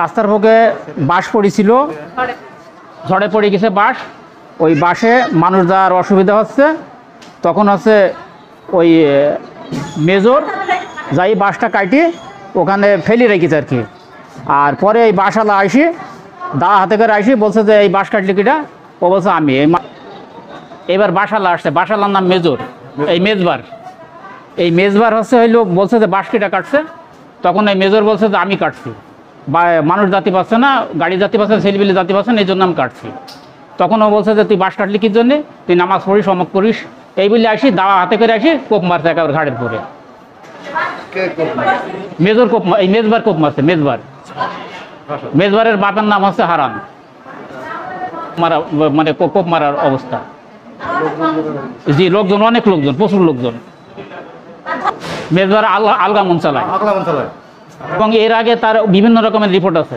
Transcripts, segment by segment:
রাস্তার বুকে বাস পড়েছিল, ঝড়ে পড়ে গেছে বাস। ওই বাসে মানুষ যাওয়ার অসুবিধা হচ্ছে, তখন হচ্ছে ওই মেজর যাই বাসটা কাটি ওখানে ফেলে রেখেছে আর কি। আর পরে এই বাসওয়ালা আইসি দা হাতে করে আইসি বলছে যে এই বাস কাটলি কিটা, ও বলছে আমি। এবার বাসালা আসছে, বাসালার নাম মেজর, এই মেজবার হচ্ছে হইলো বলছে যে বাস কিটা কাটছে, তখন এই মেজর বলছে যে আমি কাটছি, বা মানুষ জাতি পাচ্ছে না, গাড়ি জাতি পাচ্ছে, ছেলেপিলে জাতি পাচ্ছে না, এই জন্য আমি কাটছি। তখন ও বলছে যে তুই বাস কাটলি কি জন্যে, তুই নামাজ পড়িস, অমক করিস, এই বলে আসি দাওয়া হাতে করে আসি কোপ মারছে একেবারে ঘাড়ের পরে। মেজর কোপ, এই মেজবার কোপ মারছে, মেজবারের বাপের নাম হচ্ছে হারান। মারা মানে কোপ মারার অবস্থা। জি, লোকজন, অনেক লোকজন, প্রচুর লোকজন। মেজবার আলগামন চালায় এবং এর আগে তার বিভিন্ন রকমের রিপোর্ট আছে,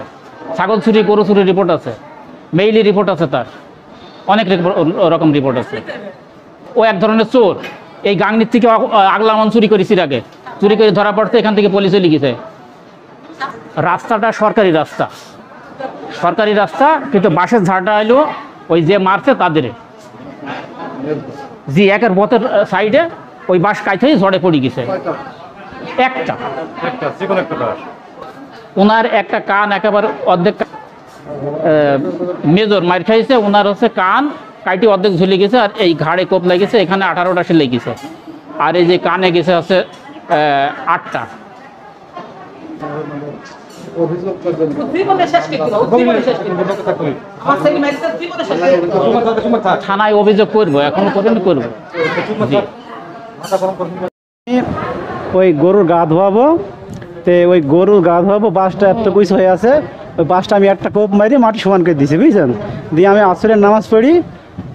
ছাগল চুরি, গরু চুরির রিপোর্ট আছে, মেইলি রিপোর্ট আছে, তার অনেক রকম রিপোর্ট আছে। ও এক ধরনের চোর, এই গাংনির থেকে আগলামন চুরি করেছি, আগে চুরি করে ধরা পড়ছে, এখান থেকে পুলিশে লিখেছে। রাস্তাটা সরকারি রাস্তা, কিন্তু বাসের ঝাড়টা এলো ওই যে মারছে তাদের। জি, একের বতের সাইডে ওই বাস কাইতে ঝড়ে পড়ে গেছে। একটা ওনার একটা কান একেবারে অর্ধেক, মেজর মার খাইছে, ওনার হচ্ছে কান কাইটি অর্ধেক ঝুলে গেছে, আর এই ঘাড়ে কোপ লেগেছে, এখানে 18টা সে লেগেছে, আর এই যে কানে গেছে হচ্ছে 8টা। থানায় অভিযোগ করবো, এখনো পর্যন্ত করবো। ওই গরুর গা ধোয়াবো, ওই গরুর গা ধোয়াবো, বাসটা এত কুইস হয়ে আছে, ওই বাসটা আমি একটা কোপ মারি মাটি সমান করে দিয়েছি, বুঝছেন। দিয়ে আমি আসরের নামাজ পড়ি,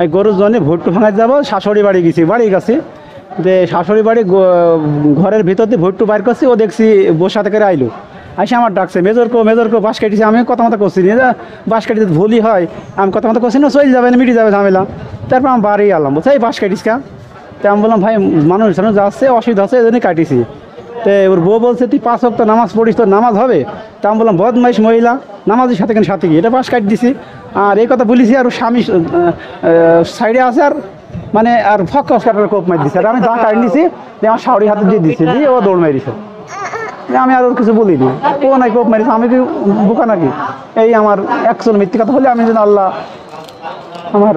এই গরুর জন্য ভুট্টু ভাঙায় যাবো, শাশুড়ি বাড়ি গেছি, বাড়ির কাছে। যে শাশুড়ি বাড়ি ঘরের ভিতর দিয়ে ভুট্টু বাইর করছি, ও দেখছি বোর সাথে করে আইলো, আসে আমার ডাকছে মেজরকো বাস কেটেছি। আমি কথা মতো করছি না, বাস কেটে ভুলই হয়, আমি কথা মতো করছি না, চলে যাবে না, মিটে যাবে ঝামেলা। তারপর আমি বাড়ি আলাম, বলছে এই বাস কাটিস কা? তো আমি বললাম ভাই মানুষ যাচ্ছে, অসুবিধা হচ্ছে, এই জন্যই কাটিছি। তো ওর বউ বলছে তুই 5 ওয়াক্ত নামাজ পড়িস, তোর নামাজ হবে? তা আমি বললাম বদমাইশ মহিলা, নামাজের সাথে কেন সাথে গিয়ে এটা বাস কাটি দিছি। আর এই কথা বলেছি, আর স্বামী সাইডে আছে, আর মানে আর ফক্কস কাটার কোপ মারি দিচ্ছে, আর আমি দা কাটি নিছি, আমার শাওড়ি হাতে দিয়ে দিচ্ছি, দিয়ে ও দৌড় মারিছে। আমি আর ওর কিছু বলিনি, ও নাই কোপ মারিছে, আমি কি বোকা নাকি? এই আমার 100 মিথ্যে কথা হলে আমি যেন আল্লাহ আমার